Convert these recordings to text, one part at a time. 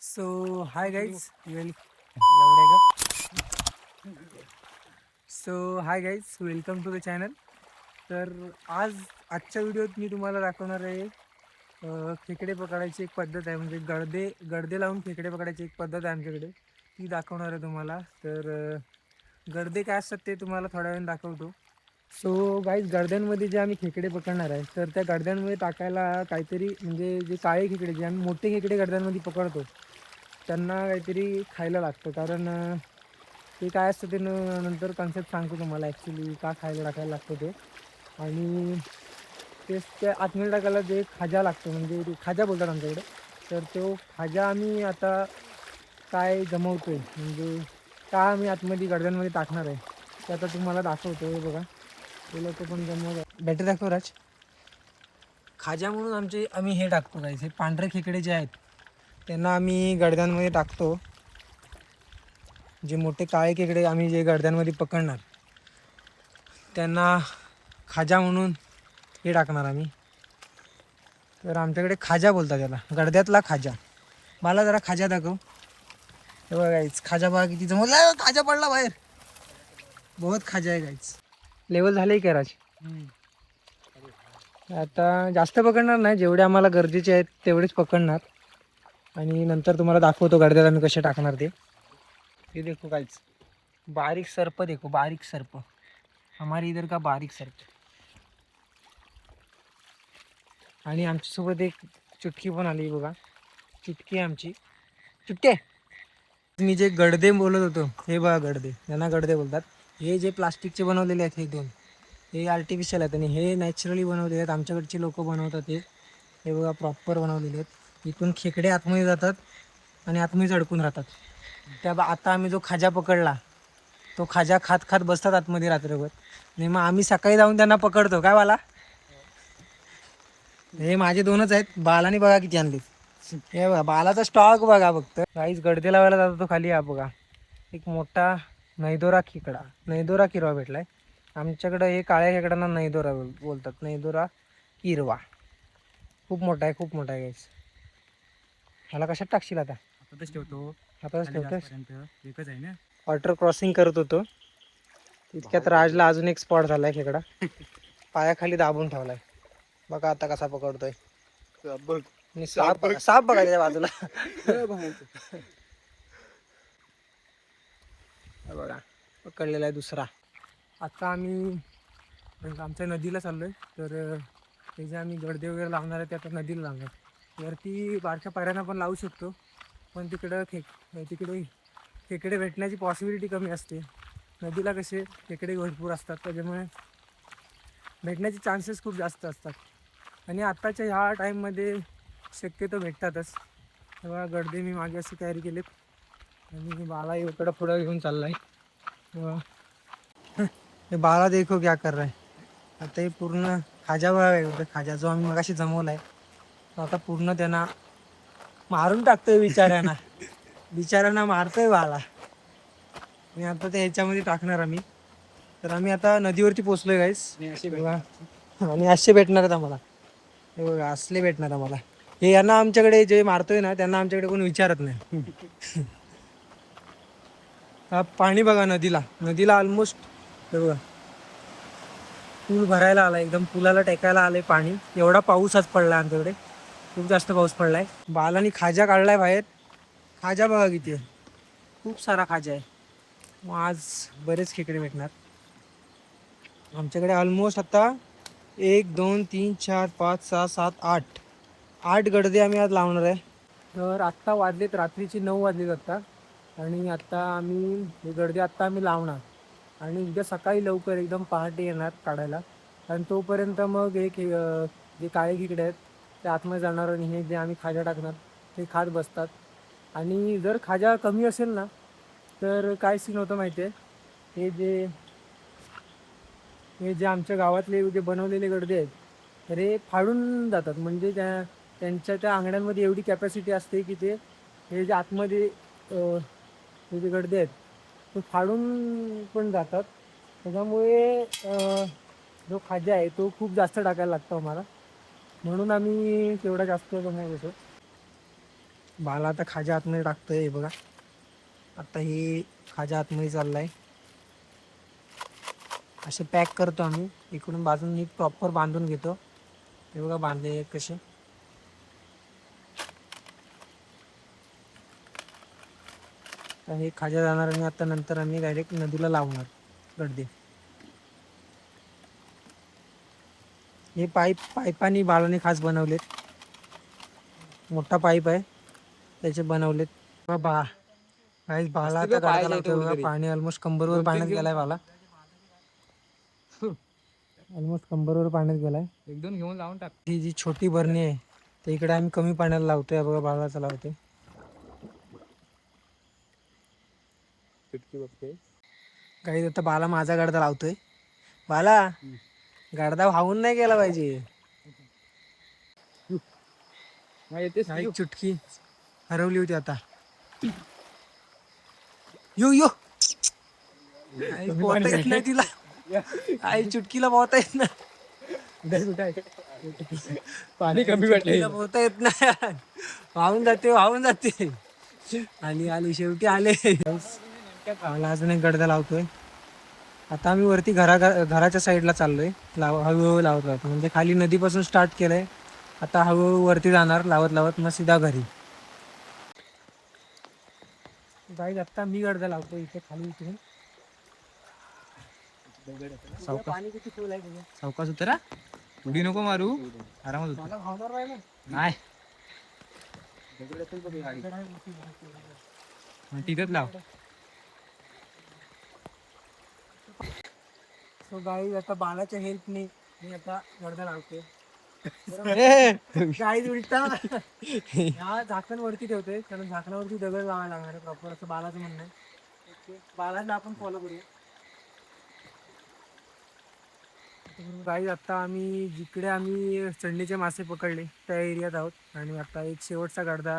So hi guys welcome to the channel. तर आजच्या व्हिडिओत मी तुम्हाला दाखवणार आहे खेकडे पकडायची एक पद्धत आहे, म्हणजे गडदे गडदे लावून खेकडे पकडायची एक पद्धत आहे आमच्याकडे, ती दाखवणार आहे तुम्हाला. तर गडदे काय असतात ते तुम्हाला थोड्या वेळाने दाखवतो. सो गाईज, गडद्यांमध्ये जे आम्ही खेकडे पकडणार आहे, तर त्या गडद्यांमध्ये टाकायला काहीतरी, म्हणजे जे काळे खेकडे, जे आम्ही मोठे खेकडे गडद्यांमध्ये पकडतो, त्यांना काहीतरी खायला लागतं. कारण ते काय असतं ते नंतर कन्सेप्ट सांगतो तुम्हाला ॲक्च्युली का खायला टाकायला लागतं ते. आणि तेच त्या आतमध्ये टाकायला जे खाजा लागतो, म्हणजे ते खाजा बोलतात आमच्याकडे. तर तो खाजा आम्ही आता काय जमवतो आहे, म्हणजे का आम्ही आतमध्ये गडद्यांमध्ये टाकणार आहे, ते आता तुम्हाला दाखवतो. हे बघा, ते लोक पण जमवत बॅटरी दाखव राज. खाजा म्हणून आम्ही हे टाकतो काय, हे पांढरे खेकडे जे आहेत त्यांना आम्ही गडद्यांमध्ये टाकतो. जे मोठे काळे खेकडे आम्ही जे गडद्यांमध्ये पकडणार, त्यांना खाजा म्हणून हे टाकणार आम्ही. तर आमच्याकडे खाजा बोलतात त्याला, गडद्यातला खाजा. मला जरा खाजा दाखव. हे बघा गाईच, खाजा बघा किती जमवला. खाजा पडला बाहेर. बहुत खाजा आहे गाईच. लेवल झाले की राज. आता जास्त पकडणार नाही, जेवढे आम्हाला गरजेचे आहेत तेवढेच पकडणार, आणि नंतर तुम्हाला दाखवतो गडद्यात आम्ही कसे टाकणार ते. हे देखो गाईच, बारीक सर्प देखो, बारीक सर्प. हमारे इधर का बारीक सर्प. आणि आमच्यासोबत एक चुटकी पण आली बघा. चुटकी आमची चुटके. मी जे गडदे बोलत होतो, हे बघा गडदे, यांना गडदे बोलतात. हे जे प्लास्टिकचे बनवलेले आहेत, हे दोन, हे आर्टिफिशियल आहेत आणि हे नॅचरली बनवलेले आहेत. आमच्याकडची लोक बनवतात हे बघा, प्रॉपर बनवलेले आहेत. इथून खेकडे आतमध्ये जातात आणि आतमध्ये अडकून राहतात. आता आम्ही जो खाजा पकडला, तो खाजा खात खात बसतात आतमध्ये रात्रभर. आणि मग आम्ही सकाळी जाऊन त्यांना पकडतो. काय बाला? हे माझे दोनच आहेत. बालाने बघा किती आणले. हे बघा, बालाचा स्टॉक बघा फक्त. काहीच गडदे लावायला जातो तो खाली. हा बघा, एक मोठा नैदोरा खेकडा, नैदोरा किरवा भेटलाय. आमच्याकडं हे काळ्या खेकड्यांना नैदोरा बोलतात, नैदोरा किरवा. खूप मोठा आहे, खूप मोठा आहे गाईस. ह्याला कशात टाकशील आता? हातातच ठेवतो. हातातच ठेवतोस? एकच आहे ना. वॉटर क्रॉसिंग करत होतो तितक्यात राजला अजून एक स्पॉट झालाय खेकडा. पायाखाली दाबून ठेवलाय. बघा आता कसा पकडतोय. आणि साप साप बघा त्याच्या बाजूला. बघा, पकडलेला आहे दुसरा. आता आम्ही आमच्या नदीला चाललोय. तर ते जे आम्ही गडदे वगैरे लावणार आहे ते आता नदीला लावणार. वरती बारक्या पाऱ्यांना पण लावू शकतो, पण तिकडे खेकडे भेटण्याची पॉसिबिलिटी कमी असते. नदीला कसे खेकडे भरपूर असतात, त्याच्यामुळे भेटण्याचे चान्सेस खूप जास्त असतात. आणि आत्ताच्या ह्या टाईममध्ये शक्यतो भेटतातच. तेव्हा गडदे मी मागे अशी तयारी केलीत, आणि बाला इकडं पुढं घेऊन चाललाय. हे बाला देखो क्या कर रहा है. आता हे पूर्ण खाजा बघा, खाजा जो आम्ही मगाशी जमवलाय, आता पूर्ण त्यांना मारून टाकतोय बिचाऱ्यांना मारतोय बाला. आणि आता ते ह्याच्यामध्ये टाकणार आम्ही. तर आम्ही आता नदीवरती पोचलोय गाईस. आणि असे भेटणार आहेत आम्हाला. हे बघा, असले भेटणार आम्हाला. हे यांना आमच्याकडे जे मारतोय ना, त्यांना आमच्याकडे कोण विचारत नाही. हा पाणी बघा नदीला ऑलमोस्ट हे बघा, पूल भरायला आलाय, एकदम पुलाला टेकायला आलंय पाणी. एवढा पाऊस आज पडलाय आमच्याकडे, खूप जास्त पाऊस पडलाय. बालानी खाजा काढलाय बाहेर. खाजा बघा किती आहे, खूप सारा खाजा आहे. मग आज बरेच खेकडे भेटणार आमच्याकडे. ऑलमोस्ट आता 1 2 3 4 5 6 7 8 गडदे आम्ही आज लावणार आहे. तर आत्ता वाजलेत रात्रीचे 9 वाजलेत आत्ता. आणि आत्ता आम्ही हे गडदे आम्ही लावणार, आणि उद्या सकाळी लवकर एकदम पहाटे येणार काढायला. आणि तोपर्यंत मग जे काळे खेकडे आहेत ते आतमध्ये जाणार, आणि हे जे आम्ही खाजा टाकणार ते खात बसतात. आणि जर खाजा कमी असेल ना, तर काय सीन होतं माहिती आहे, हे जे आमच्या गावातले जे बनवलेले गडदे आहेत, तर हे फाडून जातात. म्हणजे त्यांच्या त्या अंगड्यांमध्ये एवढी कॅपॅसिटी असते की हे जे आतमध्ये हे जे गडदे आहेत ते फाडून पण जातात. त्याच्यामुळे जो खाजा आहे तो खूप जास्त टाकायला लागतो आम्हाला, म्हणून आम्ही तेवढा जास्त जमवत होतो. बाला आता खाजा आतमध्ये टाकतोय हे बघा. आता ही खाजा आतमध्ये चाललाय. असे पॅक करतो आम्ही इकडून बाजून नीट प्रॉपर बांधून घेतो. हे बघा बांधले कसे. हे खाजा जाणार आणि आता नंतर आम्ही डायरेक्ट नदीला लावणार गडदे. हे पाईपानी बालाने खास बनवलेत. मोठा पाईप आहे त्याचे बनवलेत. बाला आता गडदा लावतोय बघा. पाणी ऑलमोस्ट कंबरवर पाण्यात गेलाय बाला. ऑलमोस्ट कंबरवर पाण्यात गेलाय. एक दोन घेऊन लावून टाक. ही जी छोटी बरणी आहे ते इकडे आम्ही कमी पाण्याला लावतोय बघा. बालाचा लावतोय. काही आता बाला माझा गडदा लावतोय. बाला गडदा वाहून नाही गेला पाहिजे. एक चुटकी हरवली होती आता. यो पोहता येत नाही तिला. आई चुटकीला पोहता येत नाही. पाणी कमी भेटलं पोहता येत नाही. वाहून जाते. आली शेवटी आले. अजून एक गडदा लावतोय. आता आम्ही वरती घराच्या साईडला चाललोय. हळूहळू लावत राहतो. म्हणजे खाली नदीपासून स्टार्ट केलंय. आता हळूहळू वरती जाणार लावत मग सीधा घरी. गाईज आता मी गडदा लावतो इथे खाली उतरून. सावकाश उतरा. उडी नको मारू. आरामात उतर. नाही तिथंच लाव. सो गाईज आता बालाच्या हेल्पने मी आता गडदा लावतोय. गाईज उलटा हा झाकण वरती ठेवतोय कारण झाकणावरती दगड लावायला लागणार आहे प्रॉपर असं बालाचं म्हणणं आहे. बालाला आपण फॉलो करूया. गाईज आता आम्ही जिकडे आम्ही चंडीचे मासे पकडले त्या एरियात आहोत आणि आता एक शेवटचा गडदा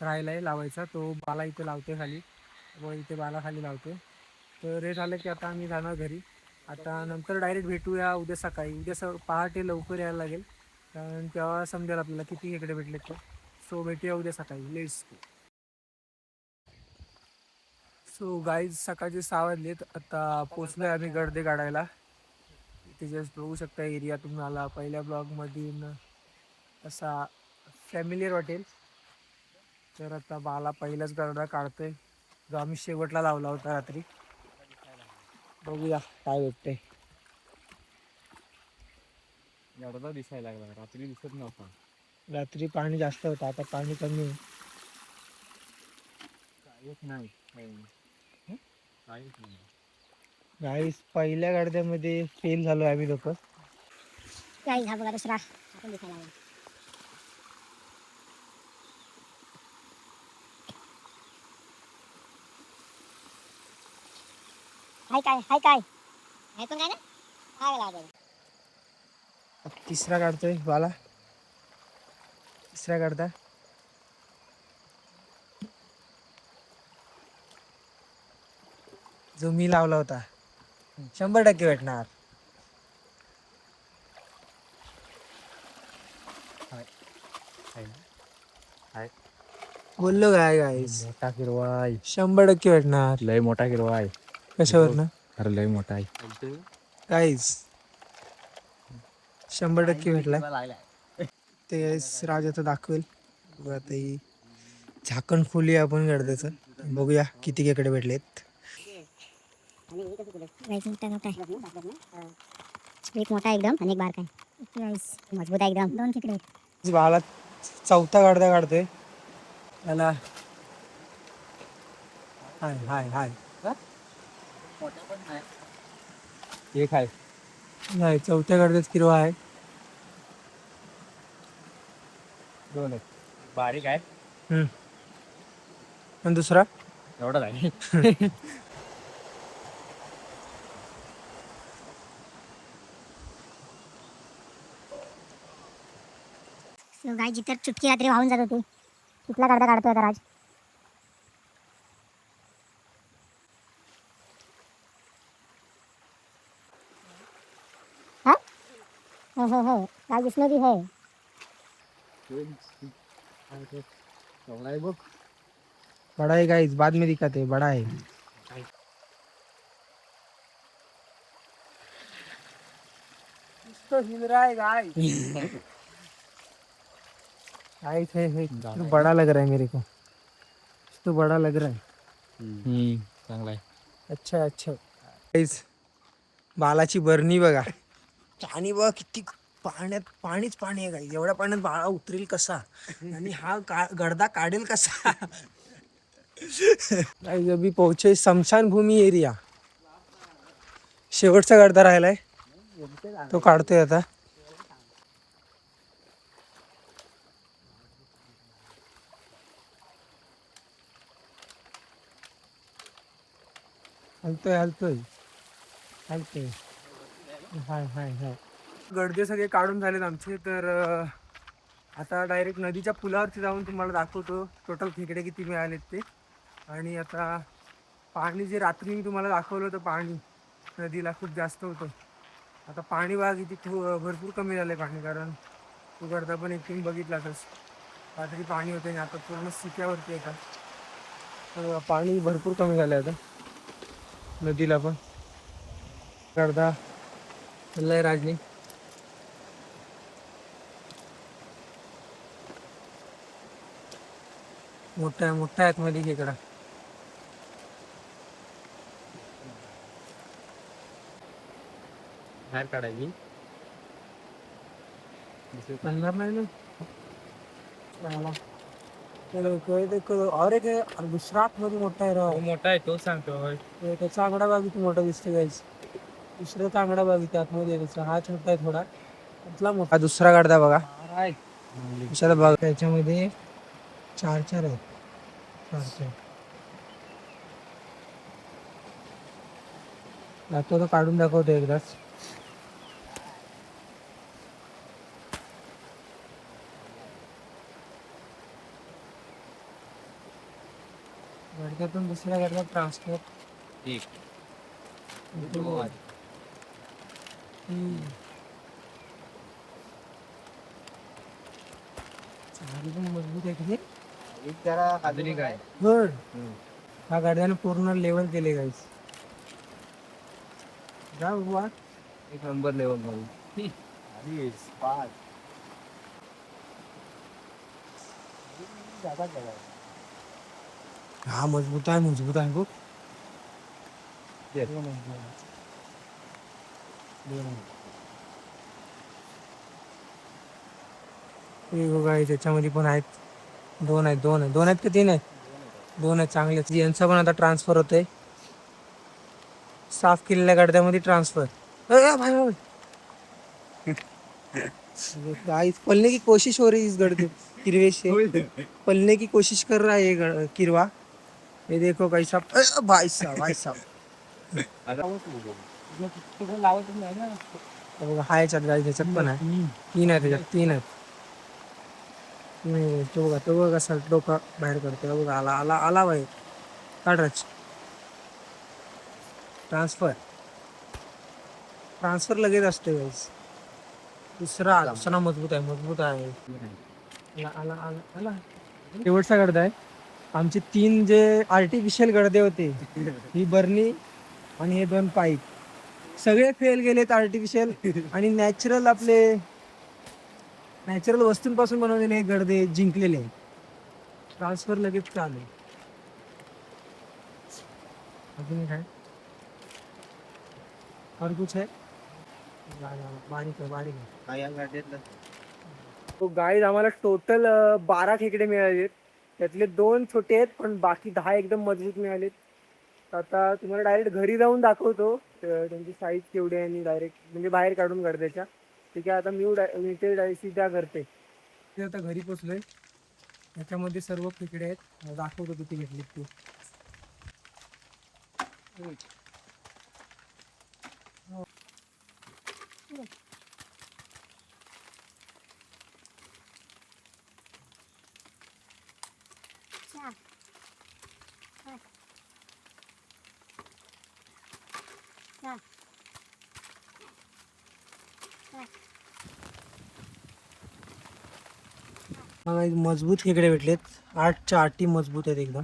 राहिलाय लावायचा. तो बाला इथे लावतोय खाली व इथे बाला खाली लावतोय. तर हे झालं की आता आम्ही जाणार घरी. आता नंतर डायरेक्ट भेटूया उद्या सकाळी. उद्या पहाटे लवकर यायला लागेल कारण तेव्हा समजेल आपल्याला किती खेकडे भेटलेत ते. सो भेटूया उद्या सकाळी. Let's go. सो गाईज सकाळचे 6 वाजलेत. आता पोचलोय आम्ही गडदे काढायला. इथे जस्ट बघू शकता एरिया तुम्हाला पहिल्या ब्लॉगमधून असा फॅमिलियर वाटेल. तर आता बाला पहिलाच गडदा काढतोय जो आम्ही शेवटला लावला होता रात्री. बघूया काय भेटतंय. गडदा दिसायला लागला. रात्री दिसत नव्हता. रात्री पाणी जास्त होतं आता पाणी कमी आहे. काहीच नाही. गाईस पहिल्या गडद्यामध्ये फेल झालो आम्ही लोक. गाईस हा बघा दुसरा आपण दिसायला लागला. हाय काय हे पण काय ना काय लागेल. तिसरा काढतोय बाला. तिसरा काढता जो मी लावला होता 100% भेटणार. बोललो काय गाईस. मोठा हिरवा आहे. 100% भेटणार. लय मोठा हिरवा आहे. कशावर ना अरे लय मोठा आहे गाईस. 100% भेटलाय. ते राज आता दाखवेल. आता ही झाकण फुली आपण गडद्याचं. बघूया किती खेकडे भेटलेत. एक मोठा एकदम आणि एक बारका आहे. मजबूत आहे एकदम. 2 खेकडे. बाला चौथा गडदा काढतोय. त्याला हाय एक आहे. नाही चौथ्या गडद्यात किरवा आहे. 2 आहेत. बारीक आहे. आणि दुसरा एवढाच आहे. गाय जिथे चुटकी रात्री वाहून जात होती तिथला गडदा काढतोय आता राज. हाँ हो राज इसमें भी है. एवढा आहे बघ. बड़ा है गाइस, बाद में दिखाते हैं, बड़ा है. इसको हिल रहा है गाइस. गाइस है तो बड़ा लग रहा है मेरे को, तो बड़ा लग रहा है. चांगला आहे. अच्छा अच्छा गाइस, बालाची बरणी बघा. पाणी बघा किती, पाण्यात पाणीच पाणी आहे गाइस. एवढ्या पाण्यात बाळा उतरेल कसा आणि हा गडदा काढेल कसा. गाइस अभी पोहोचे स्मशान भूमी एरिया. शेवटचा गडदा राहिलाय, तो काढतोय आता. हलतोय हलतोय हलतोय. हाय हाय हाय. गडदे सगळे काढून झालेत आमचे. तर आता डायरेक्ट नदीच्या पुलावरती जाऊन तुम्हाला दाखवतो टोटल खेकडे किती मिळालेत ते. आणि आता पाणी जे रात्री मी तुम्हाला दाखवलं होतं, पाणी नदीला खूप जास्त होतं. आता पाणी बघा किती भरपूर कमी झालं आहे पाणी. कारण तू गडदा पण एक तुम्ही बघितलातच, रात्री पाणी होते आणि आता पूर्ण सिक्यावरती येतात. तर पाणी भरपूर कमी झालं आहे आता नदीला पण. गडदा चाललाय राजनी. मोठ्या मोठ्या आतमध्ये खेकडा. बाहेर काढायची. बनणार नाही ना. और एक दुसरा आतमध्ये मोठा आहे राव. मोठा आहे तो सांगतो. त्याचा आंगडा बाग किती मोठा दिसतो गाईस. दुसऱ्याचा आंगडा बाग इथे आतमध्ये त्याचा. हा छोटा आहे थोडा, त्यातला मोठा. दुसरा गाडदा बघा दुसरा बघा. त्याच्यामध्ये चार चार आहेत. चार चार दाखवतो, तो काढून दाखवतो एकदाच. गडद्यातून दुसऱ्या गडद्यात ट्रान्सफर. मजबूत आहे किती. एक जरा आधुनिक आहे. बरं, हा गाड्यानं पूर्ण लेवल केले गाईस. जा बुवा. एक नंबर लेवल मध्ये. हा मजबूत आहे, मजबूत आहे खूप. हे बघा त्याच्यामध्ये पण आहेत. दोन आहेत, दोन आहेत, दोन आहेत का तीन आहेत. दोन आहेत चांगले. यांचा पण आता ट्रान्सफर होतंय. साफ केलेल्या गडद्यामध्ये ट्रान्सफर. भाई गाइस, पलने की कोशिश हो रही है इस गड्ढे किरवे से. पलने की कोशिश कर रहा है ये किरवा. ये देखो भाई साहब, भाई साहब, भाई साहब. बघा हा याच्यात गाईस, याच्यात पण आहे. तीन आहे त्याच्यात, तीन आहेत. तो बघा, तो बघा कसा डोका बाहेर करतो. बघा आला आला आला बाहेर. काढाच. ट्रान्सफर ट्रान्सफर लगेच असते गाईस. दुसरा मजबूत आहे, मजबूत आहे. आला आला आला. शेवटचा गडदा आहे. आमचे तीन जे आर्टिफिशियल गडदे होते, ही बरणी आणि हे दोन पाईप, सगळे फेल गेलेत आर्टिफिशियल. आणि नॅचरल आपले नॅचरल वस्तूंपासून बनवलेले हे गडदे जिंकलेले. ट्रान्सफर लगेच चालू. अजून काय और कुछ है. बारीक आहे, बारीक आहे. तो गाईज आम्हाला टोटल 12 खेकडे मिळालेत. त्यातले 2 छोटे आहेत, पण बाकी 10 एकदम मजबूत मिळालेत. आता तुम्हाला डायरेक्ट घरी जाऊन दाखवतो त्यांची साईज केवढी आहे. आणि डायरेक्ट म्हणजे बाहेर काढून गडद्याच्या. ठीक आहे, आता मी ते सीधा करते. आता घरी पोचलोय. याच्यामध्ये सर्व खेकडे आहेत. दाखवतो किती घेतलीत ते. बघा एक मजबूत खेकडे भेटलेत. 8च्या 8 मजबूत आहेत एकदम.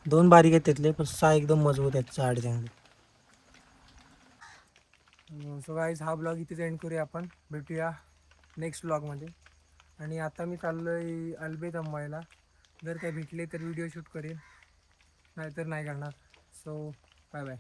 2 बारीक आहेत त्यातले पण 6 एकदम मजबूत आहेत 8 चांगले. सो गाईज हा ब्लॉग इथेच एंड करूया आपण. भेटूया नेक्स्ट ब्लॉगमध्ये. आणि आता मी चाललो आहे अल्बे थांबवायला. जर काय भेटले तर व्हिडिओ शूट करेन, नाहीतर नाही करणार. So bye bye.